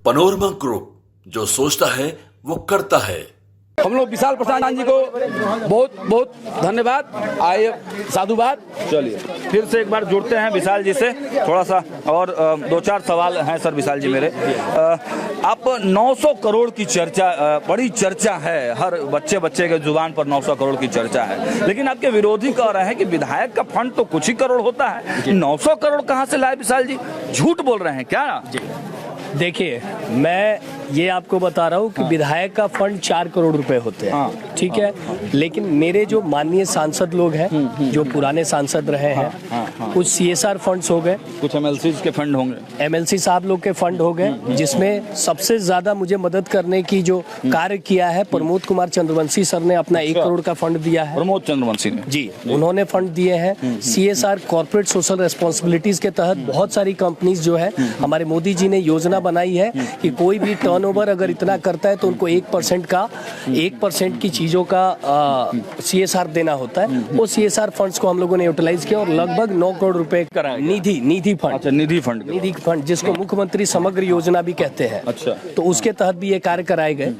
Panorama group, जो सोचता है वो करता है। हम लोग विशाल प्रसाद जी को बहुत बहुत धन्यवाद, आए साधुवाद। चलिए फिर से एक बार जुड़ते हैं विशाल जी से थोड़ा सा, और दो चार सवाल हैं सर विशाल जी मेरे। आप 900 करोड़ की चर्चा, बड़ी चर्चा है, हर बच्चे के जुबान पर 900 करोड़ की चर्चा है, लेकिन आपके विरोधी कह रहे हैं कि विधायक का फंड तो कुछ ही करोड़ होता है, 900 करोड़ कहाँ से लाए विशाल जी? झूठ बोल रहे हैं क्या? देखिए, मैं ये आपको बता रहा हूँ कि विधायक का फंड 4 करोड़ रुपए होते हैं, ठीक है। लेकिन मेरे जो माननीय सांसद लोग हैं, जो पुराने सांसद रहे हैं, कुछ CSR फंड्स हो गए, कुछ MLC के फंड होंगे, MLC साहब लोग के फंड हो गए, जिसमें सबसे ज्यादा मुझे मदद करने की जो कार्य किया है प्रमोद कुमार चंद्रवंशी सर ने अपना 1 करोड़ का फंड दिया है। प्रमोद चंद्रवंशी ने जी, उन्होंने फंड दिए हैं। CSR कॉर्पोरेट सोशल रेस्पॉन्सिबिलिटीज के तहत बहुत सारी कंपनीज जो है, हमारे मोदी जी ने योजना बनाई है कि कोई भी टर्नओवर अगर इतना करता है तो उनको 1% की चीजों का CSR देना होता है। वो CSR फंड्स को हम लोगों ने यूटिलाइज किया और लगभग 9 करोड़ रुपए निधि फंड, अच्छा निधि फंड जिसको मुख्यमंत्री समग्र योजना भी कहते हैं। अच्छा, तो उसके तहत भी ये कार्य कराए गए।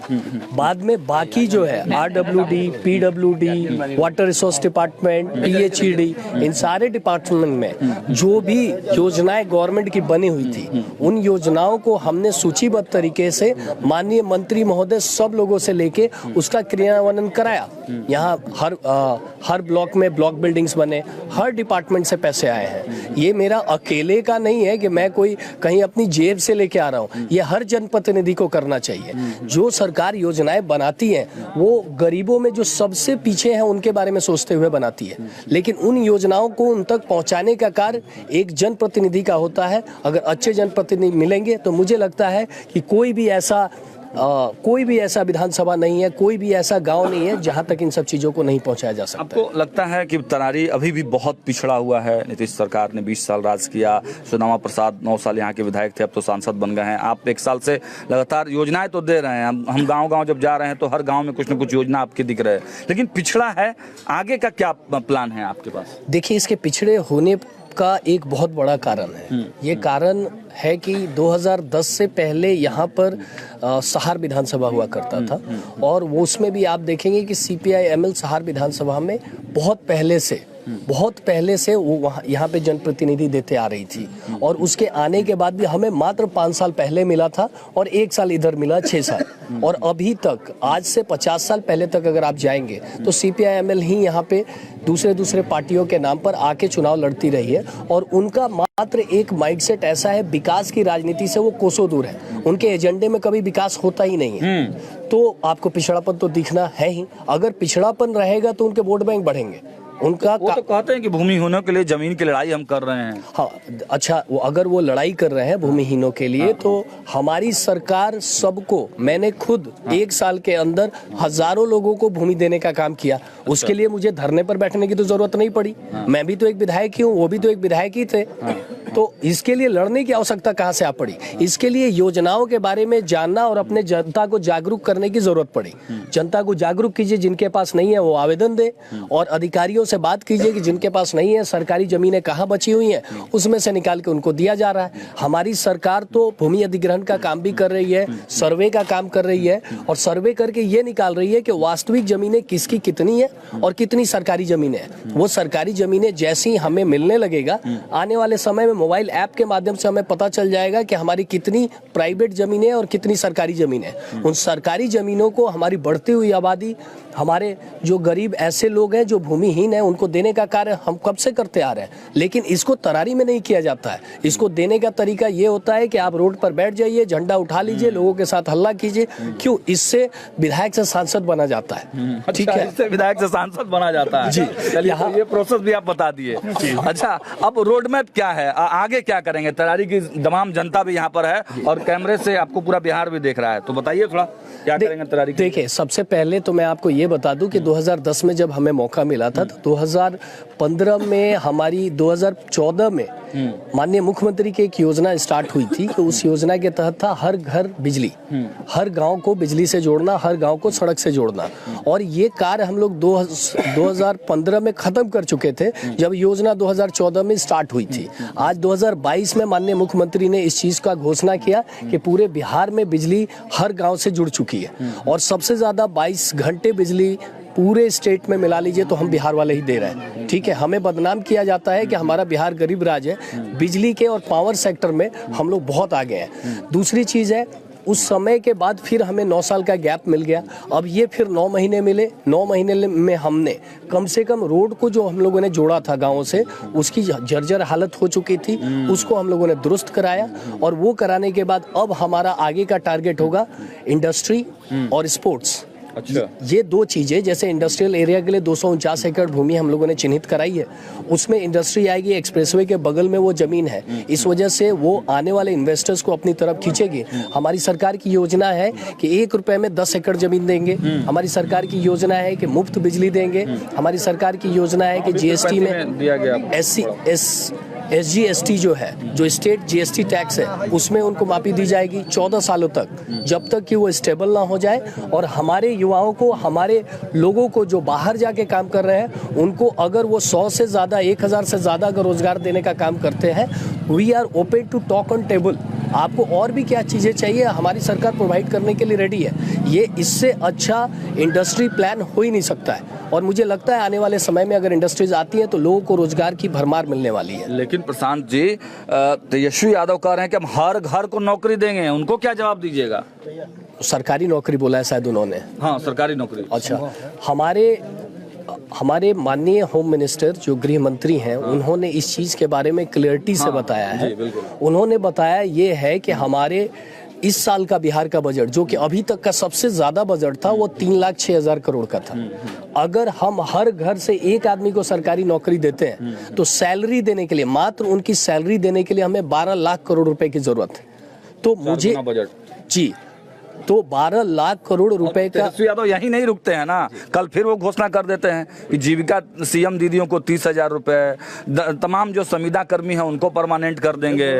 बाद में बाकी जो है RWD, PWD, water resource department, PHED, इन सारे डिपार्टमेंट में जो भी योजनाएं गवर्नमेंट की बनी हुई थी, उन योजनाओं को हमने सूचीबद्ध तरीके से माननीय मंत्री महोदय सब लोगों से लेके उसका क्रियान्वयन कराया। यहाँ हर ब्लॉक में ब्लॉक बिल्डिंग्स बने, हर डिपार्टमेंट से पैसे आए हैं। ये मेरा अकेले का नहीं है कि मैं कोई कहीं अपनी जेब से लेके आ रहा हूँ, ये हर जनप्रतिनिधि को करना चाहिए। जो सरकार योजनाएं बनाती है वो गरीबों में जो सबसे पीछे हैं उनके बारे में सोचते हुए बनाती है, लेकिन उन योजनाओं को उन तक पहुँचाने का कार्य एक जनप्रतिनिधि का होता है। अगर अच्छे जनप्रतिनिधि मिलेंगे तो मुझे लगता है कि कोई भी ऐसा विधानसभा नहीं है, कोई भी ऐसा गांव नहीं है जहां तक इन सब चीजों को नहीं पहुंचाया जा सकता। आपको लगता है कि तरारी अभी भी बहुत पिछड़ा हुआ है? नीतीश सरकार ने 20 साल राज किया, सुदामा प्रसाद 9 साल यहाँ के विधायक थे, अब तो सांसद बन गए हैं। आप 1 साल से लगातार योजनाएं तो दे रहे हैं, हम गाँव जब जा रहे हैं तो हर गाँव में कुछ न कुछ योजना आपकी दिख रहे हैं, लेकिन पिछड़ा है। आगे का क्या प्लान है आपके पास? देखिए, इसके पिछड़े होने का एक बहुत बड़ा कारण है। ये कारण है कि 2010 से पहले यहाँ पर सहार विधानसभा हुआ करता था, और वो उसमें भी आप देखेंगे कि CPI-ML सहार विधानसभा में बहुत पहले से वो वहाँ यहाँ पे जनप्रतिनिधि देते आ रही थी, और उसके आने के बाद भी हमें मात्र 5 साल पहले मिला था और 1 साल इधर मिला, 6 साल। और अभी तक, आज से 50 साल पहले तक अगर आप जाएंगे तो CPI-ML ही यहाँ पे दूसरे पार्टियों के नाम पर आके चुनाव लड़ती रही है, और उनका मात्र एक माइंडसेट ऐसा है, विकास की राजनीति से वो कोसों दूर है। उनके एजेंडे में कभी विकास होता ही नहीं है। तो आपको पिछड़ापन तो दिखना है ही। अगर पिछड़ापन रहेगा तो उनके वोट बैंक बढ़ेंगे। उनका वो तो कहते हैं कि भूमिहीनों के लिए जमीन की लड़ाई हम कर रहे हैं। हाँ, अच्छा, वो अगर वो लड़ाई कर रहे हैं भूमिहीनों के लिए, तो हमारी सरकार सबको, मैंने खुद 1 साल के अंदर हजारों लोगों को भूमि देने का काम किया। उसके लिए मुझे धरने पर बैठने की तो जरूरत नहीं पड़ी। मैं भी तो एक विधायक ही हूँ, वो भी तो एक विधायक ही थे। तो इसके लिए लड़ने की आवश्यकता कहाँ से आ पड़ी? इसके लिए योजनाओं के बारे में जानना और अपने जनता को जागरूक करने की जरूरत पड़ी। जनता को जागरूक कीजिए, जिनके पास नहीं है वो आवेदन दे, और अधिकारियों से बात कीजिए कि जिनके पास नहीं है, सरकारी जमीनें कहाँ बची हुई हैं, उसमें से निकाल के उनको दिया जा रहा है। हमारी सरकार तो भूमि अधिग्रहण का काम भी कर रही है, सर्वे का काम कर रही है, और सर्वे करके ये निकाल रही है कि वास्तविक जमीनें किसकी कितनी है और कितनी सरकारी जमीनें हैं। वो सरकारी जमीनें जैसी हमें मिलने लगेगा, आने वाले समय में मोबाइल ऐप के माध्यम से हमें पता चल जाएगा कि हमारी कितनी प्राइवेट जमीनें और कितनी सरकारी जमीनें। उन सरकारी जमीनों को हमारी बढ़ती हुई आबादी, हमारे जो गरीब ऐसे लोग हैं जो भूमिहीन हैं, उनको देने का कार्य हम कब से करते आ रहे हैं, लेकिन इसको तरारी में नहीं किया जाता है। इसको देने का तरीका ये होता है कि आप रोड पर बैठ जाइए, झंडा उठा लीजिए, लोगों के साथ हल्ला कीजिए। क्यों? इससे विधायक से सांसद बना जाता है। ठीक है, इससे विधायक से सांसद बना जाता है जी। चलिए, ये प्रोसेस भी आप बता दिए। अच्छा, अब रोड मैप क्या है, आगे क्या करेंगे? तरारी की तमाम जनता भी यहाँ पर है और कैमरे से आपको पूरा बिहार भी देख रहा है, तो बताइए थोड़ा क्या करेंगे तरारी? देखिए, सबसे पहले तो मैं आपको ये बता दूं कि 2010 में जब हमें मौका मिला था, तो 2015 में 2014 में माननीय मुख्यमंत्री की एक योजना स्टार्ट हुई थी कि उस योजना के तहत था हर घर बिजली, हर गांव को बिजली से जोड़ना, हर गांव को सड़क से जोड़ना। और ये कार्य हम लोग 2015 में खत्म कर चुके थे जब योजना 2014 में स्टार्ट हुई थी। आज 2022 में माननीय मुख्यमंत्री ने इस चीज का घोषणा किया कि पूरे बिहार में बिजली हर गांव से जुड़ चुकी है और सबसे ज्यादा 22 घंटे बिजली पूरे स्टेट में मिला लीजिए तो हम बिहार वाले ही दे रहे हैं। ठीक है, हमें बदनाम किया जाता है कि हमारा बिहार गरीब राज्य है, बिजली के और पावर सेक्टर में हम लोग बहुत आगे हैं। दूसरी चीज है, उस समय के बाद फिर हमें 9 साल का गैप मिल गया, अब ये फिर 9 महीने मिले। 9 महीने में हमने कम से कम रोड को जो हम लोगों ने जोड़ा था गाँव से, उसकी जर्जर हालत हो चुकी थी, उसको हम लोगों ने दुरुस्त कराया। और वो कराने के बाद अब हमारा आगे का टारगेट होगा इंडस्ट्री और स्पोर्ट्स। अच्छा, ये दो चीजें, जैसे इंडस्ट्रियल एरिया के लिए 249 एकड़ भूमि हम लोगों ने चिन्हित कराई है, उसमें इंडस्ट्री आएगी, एक्सप्रेसवे के बगल में वो जमीन है, इस वजह से वो आने वाले इन्वेस्टर्स को अपनी तरफ खींचेगी। हमारी सरकार की योजना है कि 1 रुपए में 10 एकड़ जमीन देंगे। हमारी सरकार की योजना है कि मुफ्त बिजली देंगे। हमारी सरकार की योजना है कि जीएसटी में दिया गया SGST जो है, जो स्टेट GST टैक्स है, उसमें उनको माफी दी जाएगी 14 सालों तक, जब तक कि वो स्टेबल ना हो जाए। और हमारे युवाओं को, हमारे लोगों को जो बाहर जाके काम कर रहे हैं, उनको अगर वो 100 से ज़्यादा, 1000 से ज़्यादा अगर रोजगार देने का काम करते हैं, we are open to talk on table. आपको और भी क्या चीज़ें चाहिए, हमारी सरकार प्रोवाइड करने के लिए रेडी है। ये इससे अच्छा इंडस्ट्री प्लान हो ही नहीं सकता है। और मुझे लगता है आने वाले समय में अगर इंडस्ट्रीज आती है तो लोगों को रोजगार की भरमार मिलने वाली है। लेकिन प्रशांत जी, तेजस्वी यादव कह रहे हैं कि हम हर घर को नौकरी देंगे, उनको क्या जवाब दीजिएगा? सरकारी नौकरी बोला है शायद उन्होंने। हाँ, सरकारी नौकरी। अच्छा, हमारे माननीय होम मिनिस्टर जो गृह मंत्री हैं, उन्होंने इस चीज के बारे में क्लियरिटी से बताया है। उन्होंने बताया ये है कि हमारे इस साल का बिहार का बजट, जो कि अभी तक का सबसे ज्यादा बजट था, वो 3,06,000 करोड़ का था। अगर हम हर घर से एक आदमी को सरकारी नौकरी देते हैं तो सैलरी देने के लिए, मात्र उनकी सैलरी देने के लिए हमें 12 लाख करोड़ रुपए की जरूरत है। तो मुझे जी, तो 12 लाख करोड़ रुपए का। तेजस्वी यादव यही नहीं रुकते हैं ना, कल फिर वो घोषणा कर देते हैं कि जीविका सीएम दीदियों को 30,000 रुपए, तमाम जो संविदा कर्मी हैं उनको परमानेंट कर देंगे।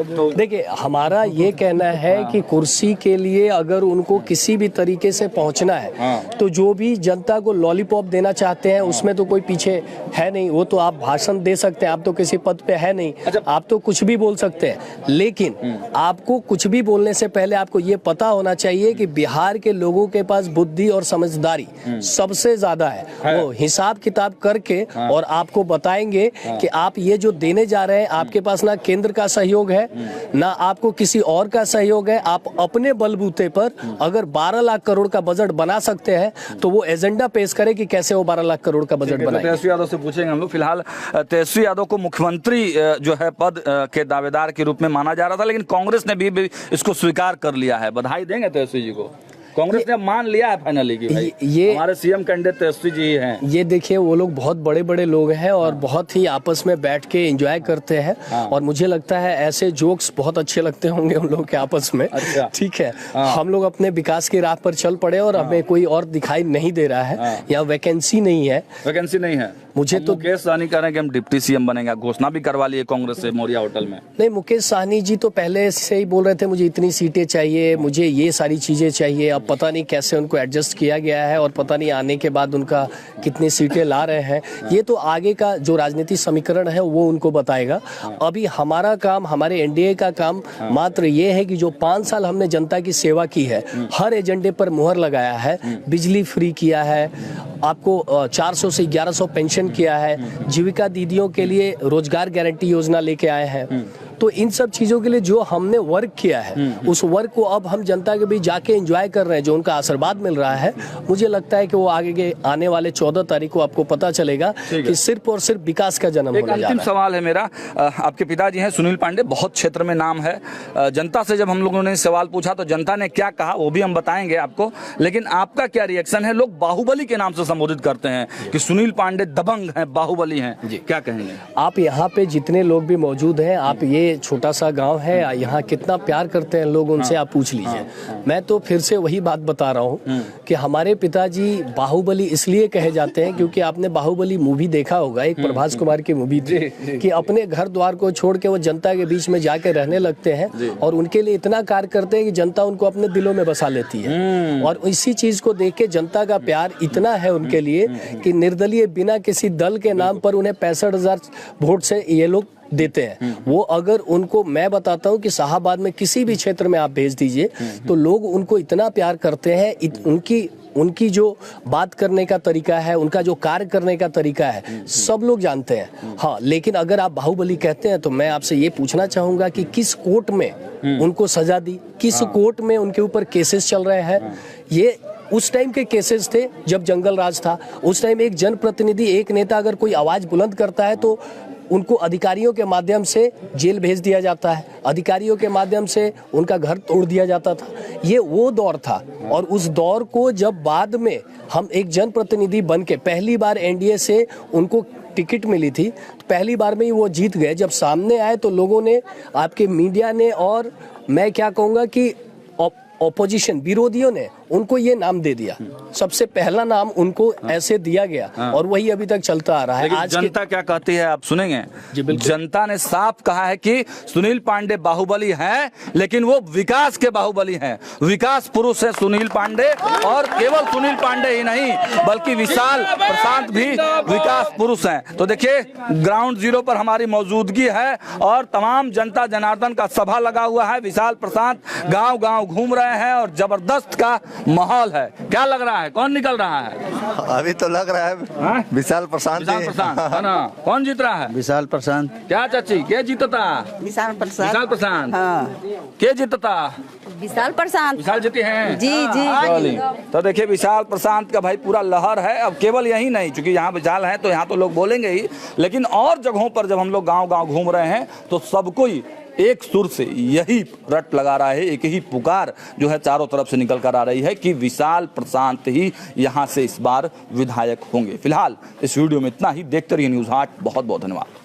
तो देखिए, हमारा ये कहना है कि कुर्सी के लिए अगर उनको किसी भी तरीके से पहुंचना है, तो जो भी जनता को लॉलीपॉप देना चाहते हैं, उसमें तो कोई पीछे है नहीं। वो तो आप भाषण दे सकते हैं, आप तो किसी पद पे है नहीं, आप तो कुछ भी बोल सकते हैं। लेकिन आपको कुछ भी बोलने से पहले आपको ये पता होना चाहिए कि बिहार के लोगों के पास बुद्धि और समझदारी सबसे ज्यादा है। वो हिसाब किताब करके और आपको बताएंगे कि आप ये जो देने जा रहे हैं, आपके पास ना केंद्र का सहयोग है, ना आपको किसी और का सहयोग है। आप अपने बलबूते पर अगर 12 लाख करोड़ का बजट बना सकते हैं तो वो एजेंडा पेश करें कि कैसे वो 12 लाख करोड़ का बजट बनाए। तेजस्वी यादव से पूछेंगे हम लोग। फिलहाल तेजस्वी यादव को मुख्यमंत्री जो है पद के दावेदार के रूप में माना जा रहा था, लेकिन कांग्रेस ने भी इसको स्वीकार कर लिया है। बधाई देंगे तेजस्वी जी को। कांग्रेस ने मान लिया है फाइनली कि भाई ये हमारे सीएम कैंडिडेट तेजस्वी जी हैं। ये देखिए, वो लोग बहुत बड़े बड़े लोग हैं और बहुत ही आपस में बैठ के एंजॉय करते हैं। और मुझे लगता है ऐसे जोक्स बहुत अच्छे लगते होंगे उन लोगों के आपस में। अच्छा। ठीक है, हम लोग अपने विकास की राह पर चल पड़े और हमें कोई और दिखाई नहीं दे रहा है, या वैकेंसी नहीं है। वैकेंसी नहीं है। मुझे तो मुकेश सहनी कह रहे हैं कि हम डिप्टी सीएम बनेंगे, घोषणा भी करवा लिए कांग्रेस से मोरिया होटल में। नहीं, मुकेश सहनी जी तो पहले से ही बोल रहे थे मुझे इतनी सीटें चाहिए, मुझे ये सारी चीजें चाहिए। अब पता नहीं कैसे उनको एडजस्ट किया गया है और पता नहीं आने के बाद उनका कितनी सीटें ला रहे हैं। ये तो आगे का जो राजनीतिक समीकरण है वो उनको बताएगा। अभी हमारा काम, हमारे एनडीए का काम मात्र ये है कि जो 5 साल हमने जनता की सेवा की है, हर एजेंडे पर मुहर लगाया है, बिजली फ्री किया है, आपको 400 से 1100 पेंशन किया है, जीविका दीदियों के लिए रोजगार गारंटी योजना लेके आए हैं। तो इन सब चीजों के लिए जो हमने वर्क किया है, उस वर्क को अब हम जनता के बीच जाके एंजॉय कर रहे हैं, जो उनका आशीर्वाद मिल रहा है। मुझे लगता है कि वो आगे आने वाले 14 तारीख को आपको पता चलेगा कि सिर्फ और सिर्फ विकास का जन्म होने जा रहा है। अंतिम सवाल है मेरा, आपके पिताजी हैं सुनील पांडे, बहुत क्षेत्र में नाम है। जनता से जब हम लोगों ने सवाल पूछा तो जनता ने क्या कहा वो भी हम बताएंगे आपको, लेकिन आपका क्या रिएक्शन है? लोग बाहुबली के नाम से संबोधित करते हैं कि सुनील पांडे दबंग हैं, बाहुबली हैं, क्या कहेंगे आप? यहाँ पे जितने लोग भी मौजूद हैं, आप ये ये छोटा सा गांव है, यहाँ कितना प्यार करते हैं लोग, उनसे आप पूछ लीजिए। मैं तो फिर से वही बात बता रहा हूँ कि हमारे पिताजी बाहुबली इसलिए कहे जाते हैं क्योंकि आपने बाहुबली मूवी देखा होगा, एक प्रभास कुमार की मूवी थी कि अपने घर द्वार को छोड़ के वो जनता के बीच में जाके रहने लगते हैं और उनके लिए इतना कार्य करते हैं कि जनता उनको अपने दिलों में बसा लेती है। और इसी चीज को देख के जनता का प्यार इतना है उनके लिए कि निर्दलीय बिना किसी दल के नाम पर उन्हें 65,000 वोट से ये लोग देते हैं। वो अगर उनको, मैं बताता हूँ कि शाहाबाद में किसी भी क्षेत्र में आप भेज दीजिए तो लोग उनको इतना प्यार करते हैं, उनकी जो बात करने का तरीका है, उनका जो कार्य करने का तरीका है, सब लोग जानते हैं। हाँ, लेकिन अगर आप बाहुबली कहते हैं तो मैं आपसे ये पूछना चाहूंगा कि किस कोर्ट में उनको सजा दी, किस कोर्ट में उनके ऊपर केसेस चल रहे हैं। ये उस टाइम के केसेस थे जब जंगल राज था। उस टाइम एक जनप्रतिनिधि, एक नेता अगर कोई आवाज बुलंद करता है तो उनको अधिकारियों के माध्यम से जेल भेज दिया जाता है, अधिकारियों के माध्यम से उनका घर तोड़ दिया जाता था। ये वो दौर था और उस दौर को जब बाद में हम एक जनप्रतिनिधि बन के पहली बार एनडीए से उनको टिकट मिली थी, तो पहली बार में ही वो जीत गए। जब सामने आए तो लोगों ने, आपके मीडिया ने और मैं क्या कहूँगा कि ऑपोजिशन, विरोधियों ने उनको ये नाम दे दिया। सबसे पहला नाम उनको ऐसे दिया गया और वही अभी तक चलता आ रहा है। आज जनता क्या कहती है आप सुनेंगे। जनता ने साफ कहा है कि सुनील पांडे बाहुबली हैं, लेकिन वो विकास के बाहुबली हैं। विकास पुरुष है सुनील पांडे, और केवल सुनील पांडे ही नहीं बल्कि विशाल प्रशांत भी विकास पुरुष हैं। तो देखिए, ग्राउंड जीरो पर हमारी मौजूदगी है और तमाम जनता जनार्दन का सभा लगा हुआ है। विशाल प्रशांत गांव गांव घूम रहे हैं और जबरदस्त का माहौल है। क्या लग रहा है, कौन निकल रहा है? अभी तो लग रहा है विशाल प्रशांत। विशाल प्रशांत है ना? कौन जीत रहा है? विशाल प्रशांत। क्या चाची, के जीतता? विशाल प्रशांत। विशाल प्रशांत। हाँ। के जीतता? विशाल प्रशांत। विशाल जीते हैं। जी जी। तो देखिए, विशाल प्रशांत का भाई पूरा लहर है। अब केवल यही नहीं, क्योंकि यहाँ विशाल है तो यहाँ तो लोग बोलेंगे ही, लेकिन और जगहों पर जब हम लोग गांव गांव घूम रहे हैं तो सब कोई एक सुर से यही रट लगा रहा है, एक ही पुकार जो है चारों तरफ से निकल कर आ रही है कि विशाल प्रशांत ही यहाँ से इस बार विधायक होंगे। फिलहाल इस वीडियो में इतना ही। देखते रहिए न्यूज़ 8। बहुत बहुत धन्यवाद।